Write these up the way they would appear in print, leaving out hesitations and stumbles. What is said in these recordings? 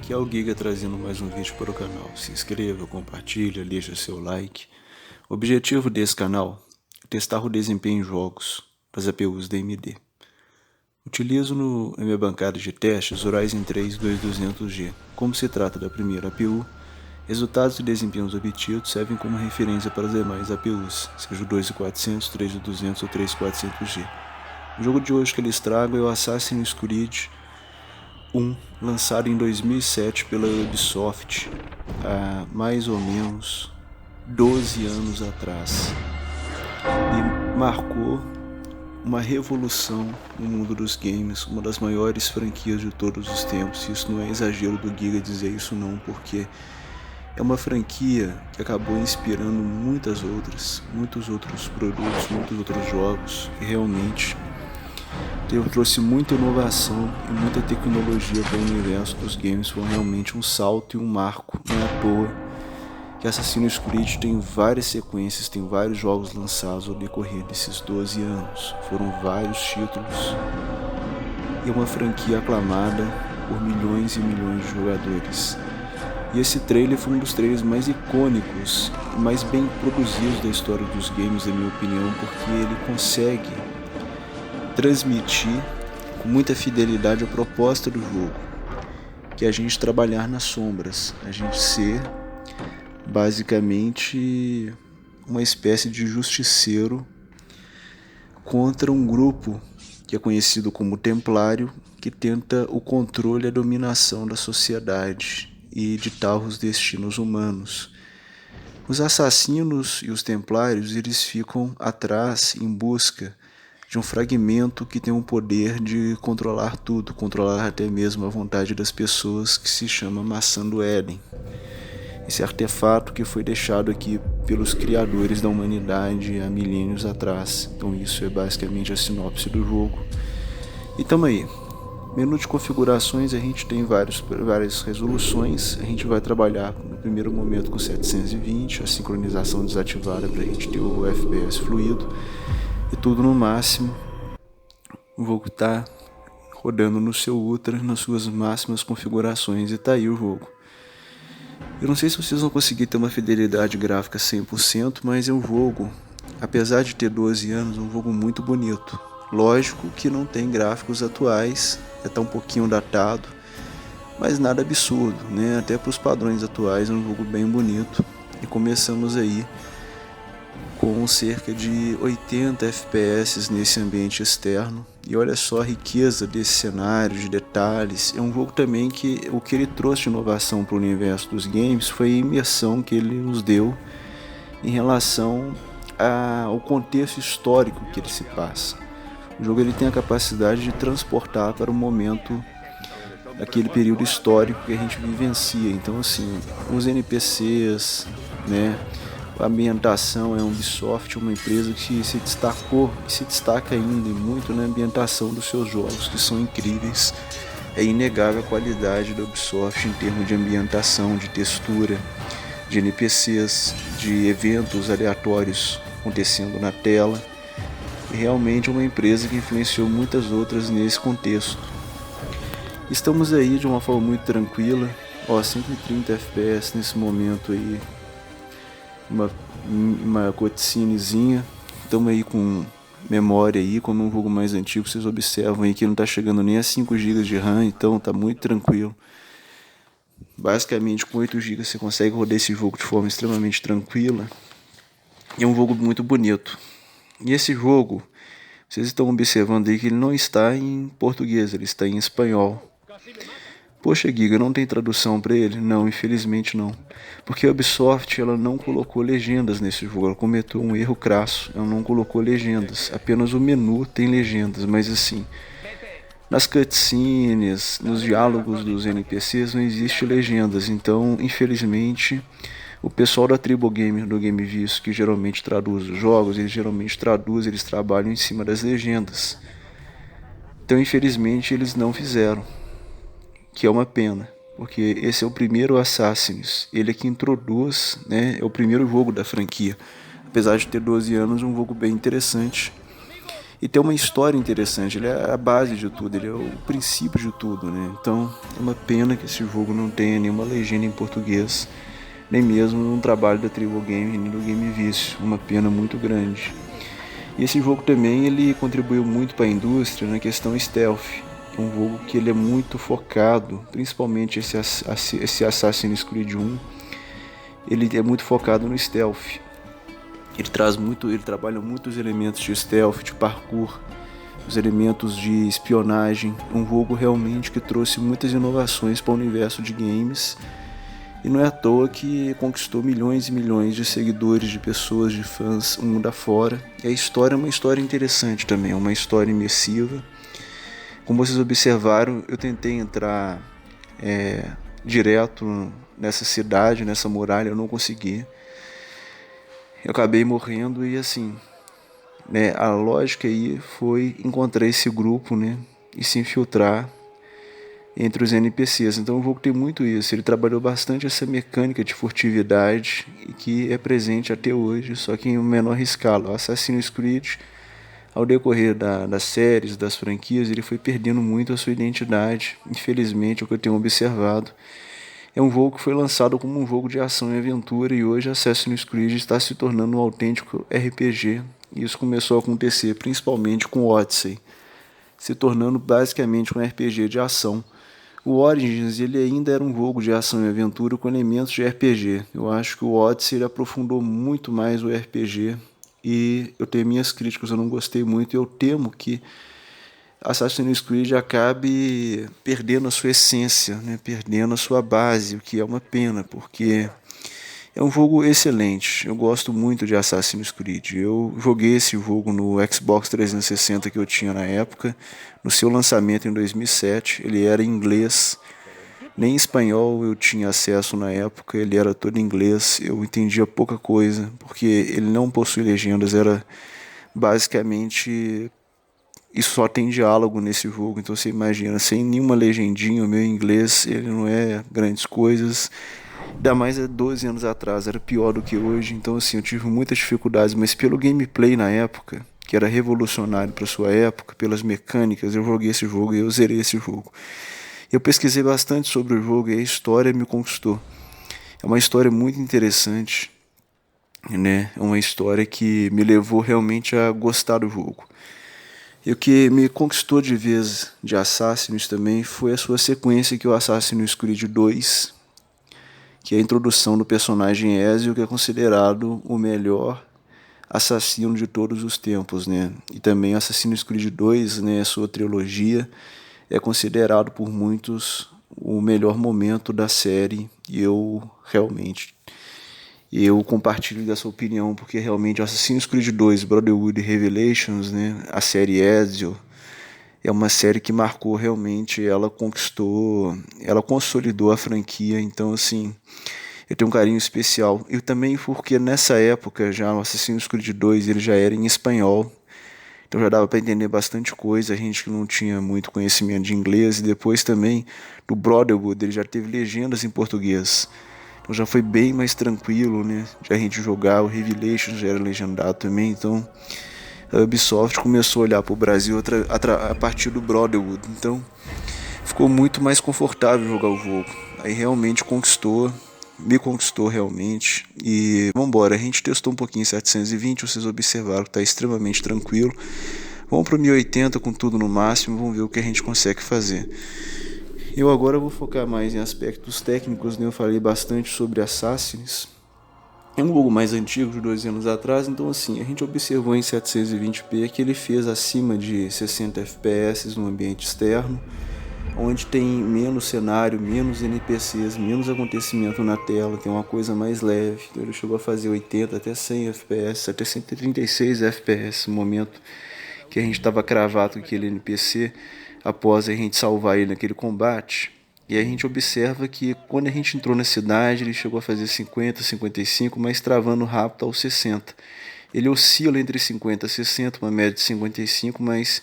Aqui é o Giga trazendo mais um vídeo para o canal. Se inscreva, compartilha, deixa seu like. O objetivo desse canal é testar o desempenho em jogos das APUs da AMD. Utilizo na minha bancada de testes o Ryzen 3 2200G. Como se trata da primeira APU, resultados e desempenhos obtidos servem como referência para as demais APUs, seja o 2400, 3200 ou 3400G. O jogo de hoje que eles tragam é o Assassin's Creed 1, lançado em 2007 pela Ubisoft, há mais ou menos 12 anos atrás, e marcou uma revolução no mundo dos games, uma das maiores franquias de todos os tempos. Isso não é exagero do Giga dizer isso não, porque é uma franquia que acabou inspirando muitos outros produtos, muitos outros jogos, e realmente trouxe muita inovação e muita tecnologia para o universo dos games. Foi realmente um salto e um marco. Não é à toa que Assassin's Creed tem várias sequências, tem vários jogos lançados ao decorrer desses 12 anos. Foram vários títulos e uma franquia aclamada por milhões e milhões de jogadores. E esse trailer foi um dos trailers mais icônicos e mais bem produzidos da história dos games, na minha opinião, porque ele consegue transmitir com muita fidelidade a proposta do jogo, que é a gente trabalhar nas sombras, a gente ser basicamente uma espécie de justiceiro contra um grupo que é conhecido como Templário, que tenta o controle e a dominação da sociedade e ditar os destinos humanos. Os assassinos e os Templários, eles ficam atrás em busca de um fragmento que tem o poder de controlar tudo, controlar até mesmo a vontade das pessoas, que se chama Maçã do Éden. Esse artefato que foi deixado aqui pelos criadores da humanidade há milênios atrás. Então isso é basicamente a sinopse do jogo. E tamo aí. Menu de configurações, a gente tem várias resoluções. A gente vai trabalhar no primeiro momento com 720, a sincronização desativada para a gente ter o FPS fluido. E tudo no máximo. O jogo está rodando no seu Ultra, nas suas máximas configurações, e tá aí o jogo. Eu não sei se vocês vão conseguir ter uma fidelidade gráfica 100%, mas é um jogo, apesar de ter 12 anos, é um jogo muito bonito. Lógico que não tem gráficos atuais, está um pouquinho datado, mas nada absurdo, né? Até para os padrões atuais é um jogo bem bonito. E começamos aí com cerca de 80 FPS nesse ambiente externo. E olha só a riqueza desse cenário, de detalhes. É um jogo também que o que ele trouxe de inovação para o universo dos games foi a imersão que ele nos deu em relação ao contexto histórico que ele se passa. O jogo ele tem a capacidade de transportar para o momento daquele período histórico que a gente vivencia. Então assim, os NPCs, né? A ambientação é a Ubisoft, uma empresa que se destacou e se destaca ainda muito na ambientação dos seus jogos, que são incríveis. É inegável a qualidade da Ubisoft em termos de ambientação, de textura, de NPCs, de eventos aleatórios acontecendo na tela. E realmente é uma empresa que influenciou muitas outras nesse contexto. Estamos aí de uma forma muito tranquila, 130 FPS nesse momento aí. Uma cutscenezinha. Estamos aí com memória aí, como um jogo mais antigo, vocês observam aí que não está chegando nem a 5 GB de RAM, então tá muito tranquilo. Basicamente com 8 GB você consegue rodar esse jogo de forma extremamente tranquila. E é um jogo muito bonito. E esse jogo, vocês estão observando aí que ele não está em português, ele está em espanhol. Poxa, Giga, não tem tradução para ele? Não, infelizmente não. Porque a Ubisoft ela não colocou legendas nesse jogo, ela cometeu um erro crasso, ela não colocou legendas, apenas o menu tem legendas, mas assim, nas cutscenes, nos diálogos dos NPCs não existe legendas, então infelizmente o pessoal da Tribo Gamer, do Game Visto, que geralmente traduz os jogos, eles trabalham em cima das legendas. Então infelizmente eles não fizeram, que é uma pena, porque esse é o primeiro Assassin's, ele é que introduz, né, é o primeiro jogo da franquia, apesar de ter 12 anos, um jogo bem interessante, E tem uma história interessante, ele é a base de tudo, ele é o princípio de tudo, né? Então é uma pena que esse jogo não tenha nenhuma legenda em português, nem mesmo num trabalho da Tribal Game, nem do Game Vício, uma pena muito grande. E esse jogo também ele contribuiu muito para a indústria na questão stealth. É um jogo que ele é muito focado, principalmente esse Assassin's Creed 1, ele é muito focado no stealth. Ele trabalha muitos elementos de stealth, de parkour, os elementos de espionagem. Um jogo realmente que trouxe muitas inovações para o universo de games. E não é à toa que conquistou milhões e milhões de seguidores, de pessoas, de fãs, mundo afora. E a história é uma história interessante também, é uma história imersiva. Como vocês observaram, eu tentei entrar direto nessa cidade, nessa muralha, eu não consegui. Eu acabei morrendo e assim, né, a lógica aí foi encontrar esse grupo, né, e se infiltrar entre os NPCs. Então o jogo tem muito isso, ele trabalhou bastante essa mecânica de furtividade e que é presente até hoje, só que em menor escala. O Assassin's Creed, ao decorrer das séries, das franquias, ele foi perdendo muito a sua identidade, infelizmente, é o que eu tenho observado. É um jogo que foi lançado como um jogo de ação e aventura e hoje Assassin's Creed está se tornando um autêntico RPG. E isso começou a acontecer principalmente com Odyssey, se tornando basicamente um RPG de ação. O Origins ele ainda era um jogo de ação e aventura com elementos de RPG. Eu acho que o Odyssey ele aprofundou muito mais o RPG e eu tenho minhas críticas, eu não gostei muito e eu temo que Assassin's Creed acabe perdendo a sua essência, né? Perdendo a sua base, o que é uma pena, porque é um jogo excelente. Eu gosto muito de Assassin's Creed. Eu joguei esse jogo no Xbox 360 que eu tinha na época, no seu lançamento em 2007. Ele era em inglês, nem em espanhol eu tinha acesso na época, ele era todo em inglês. Eu entendia pouca coisa, porque ele não possui legendas, era basicamente e só tem diálogo nesse jogo, então você imagina, sem nenhuma legendinha, o meu inglês ele não é grandes coisas, ainda mais há 12 anos atrás, era pior do que hoje, então assim, eu tive muitas dificuldades, mas pelo gameplay na época, que era revolucionário para sua época, pelas mecânicas, eu joguei esse jogo e eu zerei esse jogo. Eu pesquisei bastante sobre o jogo e a história me conquistou. É uma história muito interessante, né? É uma história que me levou realmente a gostar do jogo. E o que me conquistou de vez de Assassin's também foi a sua sequência, que é o Assassin's Creed 2, que é a introdução do personagem Ezio, que é considerado o melhor assassino de todos os tempos, né? E também Assassin's Creed 2, né, a sua trilogia, é considerado por muitos o melhor momento da série, e eu compartilho dessa opinião, porque realmente Assassin's Creed 2, Brotherhood e Revelations, né, a série Ezio, é uma série que marcou realmente, ela consolidou a franquia, então assim, eu tenho um carinho especial. E também porque nessa época já o Assassin's Creed 2 ele já era em espanhol, então já dava para entender bastante coisa, a gente que não tinha muito conhecimento de inglês, e depois também do Brotherhood ele já teve legendas em português. Então já foi bem mais tranquilo, né, de a gente jogar. O Revelations já era legendado também, então a Ubisoft começou a olhar para o Brasil a partir do Brotherhood, então ficou muito mais confortável jogar o jogo. Aí realmente me conquistou realmente. E vambora, a gente testou um pouquinho em 720, vocês observaram que está extremamente tranquilo. Vamos para o 1080 com tudo no máximo, vamos ver o que a gente consegue fazer. Eu agora vou focar mais em aspectos técnicos, né? Eu falei bastante sobre Assassin's. É um jogo mais antigo, de 2 anos atrás, então assim, a gente observou em 720p que ele fez acima de 60 fps no ambiente externo, onde tem menos cenário, menos NPCs, menos acontecimento na tela, tem uma coisa mais leve. Então ele chegou a fazer 80 até 100 fps, até 136 fps no momento que a gente estava cravado com aquele NPC após a gente salvar ele naquele combate. E a gente observa que quando a gente entrou na cidade, ele chegou a fazer 50, 55, mas travando rápido aos 60. Ele oscila entre 50 e 60, uma média de 55, mas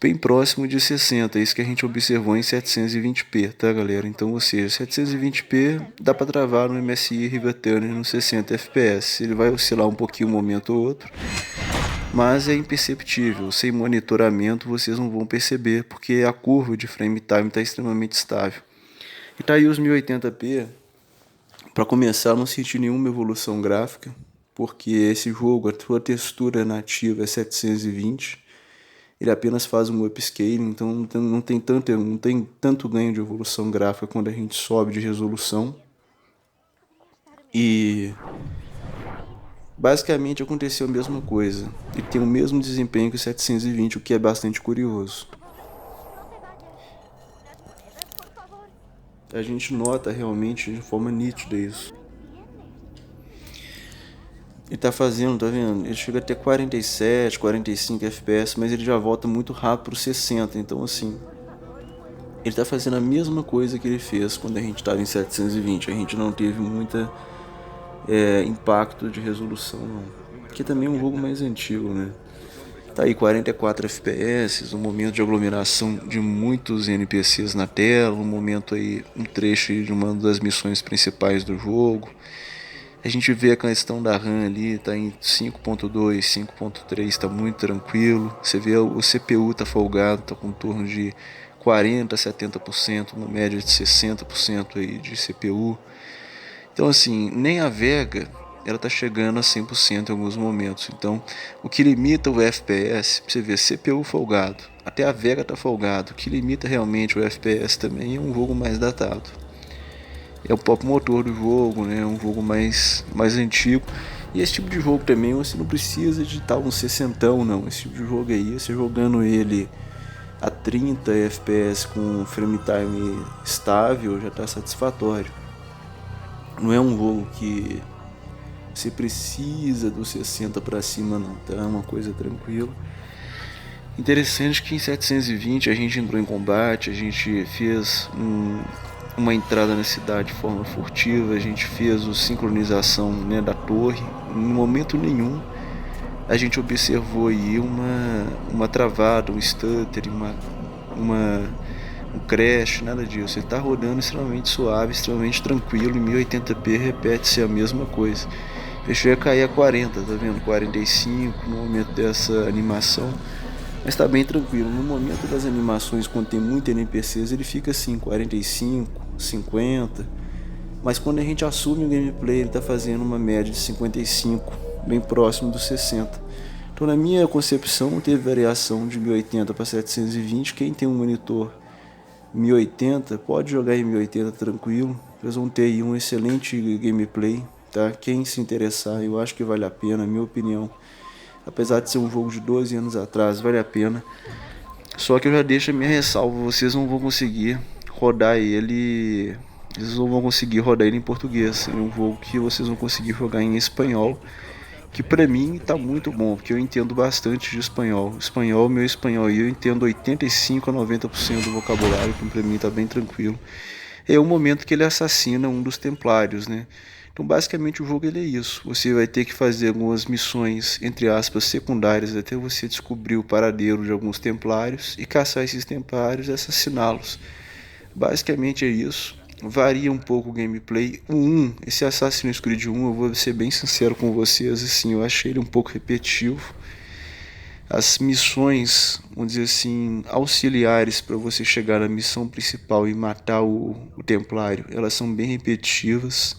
bem próximo de 60. É isso que a gente observou em 720p, tá, galera? Então, ou seja, 720p dá para travar no MSI Riva Turner nos 60 fps. Ele vai oscilar um pouquinho um momento ou outro, mas é imperceptível. Sem monitoramento vocês não vão perceber, porque a curva de frame time está extremamente estável. E tá aí os 1080p. Para começar, não senti nenhuma evolução gráfica, porque esse jogo, a sua textura nativa é 720, ele apenas faz um upscaling, então não tem tanto ganho de evolução gráfica quando a gente sobe de resolução. E basicamente aconteceu a mesma coisa. Ele tem o mesmo desempenho que o 720, o que é bastante curioso. A gente nota realmente de forma nítida isso. Ele tá fazendo, tá vendo? Ele chega até 47, 45 FPS, mas ele já volta muito rápido pro 60. Então, assim, ele tá fazendo a mesma coisa que ele fez quando a gente tava em 720. A gente não teve muita impacto de resolução, não. Que também é um jogo mais antigo, né? Tá aí 44 FPS, um momento de aglomeração de muitos NPCs na tela, um momento aí, um trecho de uma das missões principais do jogo. A gente vê a questão da RAM ali, tá em 5.2, 5.3, tá muito tranquilo. Você vê o CPU tá folgado, tá com em torno de 40, 70%, uma média de 60% aí de CPU. Então assim, nem a Vega ela tá chegando a 100% em alguns momentos. Então, o que limita o FPS, pra você ver, CPU folgado, até a Vega tá folgado. O que limita realmente o FPS também é um jogo mais datado. É o próprio motor do jogo, né? É um jogo mais antigo. E esse tipo de jogo também você não precisa de estar um 60, não. Esse tipo de jogo aí, você jogando ele a 30 FPS com frame time estável já está satisfatório. Não é um jogo que você precisa do 60 para cima, não, tá? É uma coisa tranquila. Interessante que em 720 a gente entrou em combate, a gente fez uma entrada na cidade de forma furtiva, a gente fez a sincronização, né, da torre. Em momento nenhum a gente observou aí uma travada, um stutter, um crash, nada disso. Ele está rodando extremamente suave, extremamente tranquilo. Em 1080p repete-se a mesma coisa. Fechou a cair a 40, tá vendo? 45 no momento dessa animação. Mas tá bem tranquilo. No momento das animações, quando tem muito NPCs, ele fica assim, 45, 50. Mas quando a gente assume o gameplay, ele tá fazendo uma média de 55, bem próximo dos 60. Então, na minha concepção, não teve variação de 1080 para 720. Quem tem um monitor 1080 pode jogar em 1080 tranquilo. Eles vão ter aí um excelente gameplay, tá? Quem se interessar, eu acho que vale a pena, minha opinião. Apesar de ser um jogo de 12 anos atrás, vale a pena. Só que eu já deixo a minha ressalva, vocês não vão conseguir rodar ele. Vocês não vão conseguir rodar ele em português. É um jogo que vocês vão conseguir jogar em espanhol. Que pra mim tá muito bom, porque eu entendo bastante de espanhol. Meu espanhol e eu entendo 85 a 90% do vocabulário, então pra mim tá bem tranquilo. É o momento que ele assassina um dos templários, né? Então basicamente o jogo ele é isso. Você vai ter que fazer algumas missões, entre aspas, secundárias, até você descobrir o paradeiro de alguns templários e caçar esses templários e assassiná-los. Basicamente é isso. Varia um pouco o gameplay. Esse Assassin's Creed 1, eu vou ser bem sincero com vocês, assim, eu achei ele um pouco repetitivo. As missões, vamos dizer assim, auxiliares para você chegar na missão principal e matar o templário, elas são bem repetitivas.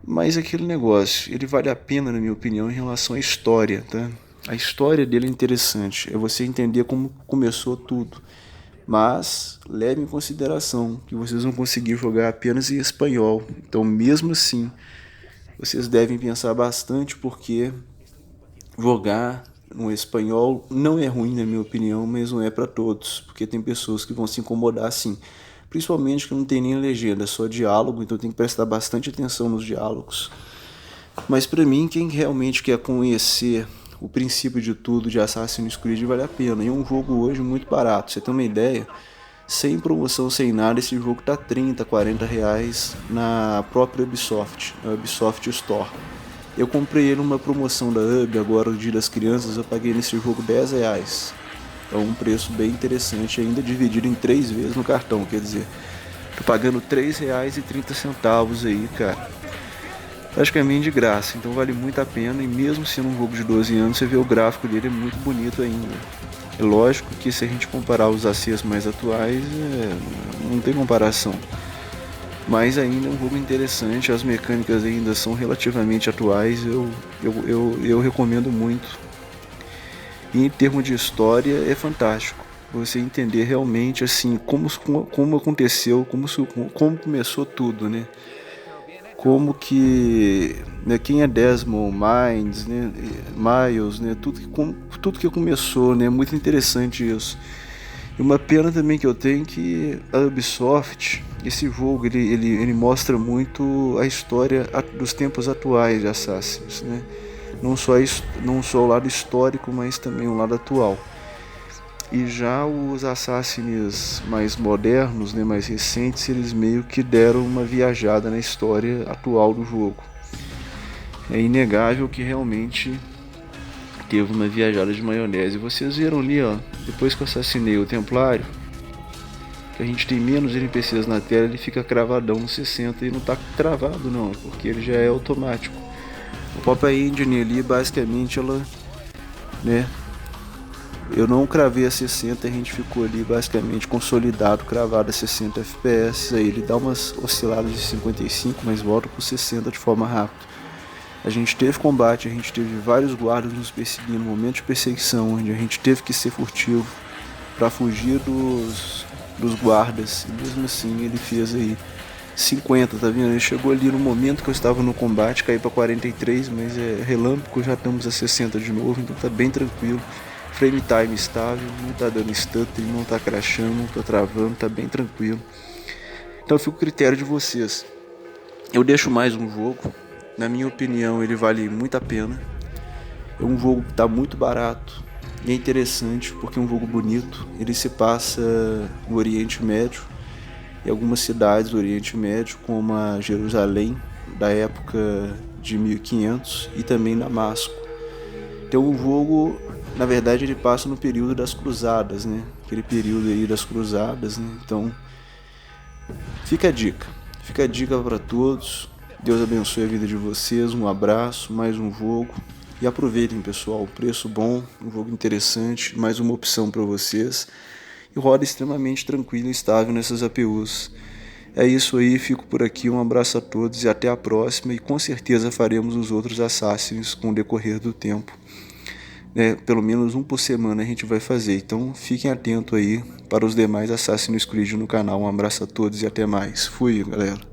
Mas aquele negócio, ele vale a pena, na minha opinião, em relação à história, tá? A história dele é interessante, é você entender como começou tudo. Mas leve em consideração que vocês vão conseguir jogar apenas em espanhol. Então, mesmo assim, vocês devem pensar bastante, porque jogar no espanhol não é ruim, na minha opinião, mas não é para todos, porque tem pessoas que vão se incomodar assim. Principalmente que não tem nem legenda, é só diálogo, então tem que prestar bastante atenção nos diálogos. Mas para mim, quem realmente quer conhecer o princípio de tudo de Assassin's Creed vale a pena. E é um jogo hoje muito barato. Você tem uma ideia? Sem promoção, sem nada, esse jogo tá 30, 40 reais na própria Ubisoft, na Ubisoft Store. Eu comprei ele numa promoção da Ubi, agora no Dia das Crianças, eu paguei nesse jogo 10 reais. É um preço bem interessante, ainda dividido em 3 vezes no cartão, quer dizer, tô pagando R$ 3,30 aí, cara. praticamente de graça, então vale muito a pena. E mesmo sendo um jogo de 12 anos, você vê o gráfico dele é muito bonito ainda. É lógico que se a gente comparar os ACs mais atuais, não tem comparação. Mas ainda é um jogo interessante, as mecânicas ainda são relativamente atuais, eu recomendo muito. E em termos de história é fantástico. Você entender realmente assim como aconteceu, como começou tudo, né? Como que, né, quem é Desmond, Miles, né, Miles, né, tudo que começou, né, muito interessante isso. E uma pena também que eu tenho que a Ubisoft, esse jogo, ele mostra muito a história dos tempos atuais de Assassin's, né? Não só o lado histórico, mas também o lado atual. E já os Assassins mais modernos, né, mais recentes, eles meio que deram uma viajada na história atual do jogo. É inegável que realmente teve uma viajada de maionese. Vocês viram ali, ó, depois que eu assassinei o Templário, que a gente tem menos NPCs na tela, ele fica cravadão no 60 e não tá travado não, porque ele já é automático. O Pop Engine ali, basicamente, ela, né, eu não cravei a 60, a gente ficou ali basicamente consolidado, cravado a 60 FPS, aí ele dá umas osciladas de 55, mas volta para 60 de forma rápida. A gente teve combate, a gente teve vários guardas nos perseguindo, momento de perseguição, onde a gente teve que ser furtivo para fugir dos guardas, e mesmo assim ele fez aí 50, tá vendo? Ele chegou ali no momento que eu estava no combate, caí para 43, mas é relâmpago, já estamos a 60 de novo, então tá bem tranquilo. Frame time estável, não tá dando stutter, não tá crashando, não tá travando, tá bem tranquilo. Então fica o critério de vocês. Eu deixo mais um jogo, na minha opinião ele vale muito a pena. É um jogo que tá muito barato e é interessante porque é um jogo bonito. Ele se passa no Oriente Médio, em algumas cidades do Oriente Médio, como a Jerusalém, da época de 1500, e também Damasco. Então o jogo, na verdade, ele passa no período das cruzadas, né? Aquele período aí das cruzadas, né? Então, fica a dica. Fica a dica para todos. Deus abençoe a vida de vocês. Um abraço, mais um jogo. E aproveitem, pessoal. Preço bom, um jogo interessante, mais uma opção para vocês. E roda extremamente tranquilo e estável nessas APUs. É isso aí, fico por aqui, um abraço a todos e até a próxima, e com certeza faremos os outros Assassins com o decorrer do tempo. Pelo menos um por semana a gente vai fazer, então fiquem atentos aí para os demais Assassin's Creed no canal. Um abraço a todos e até mais. Fui, galera.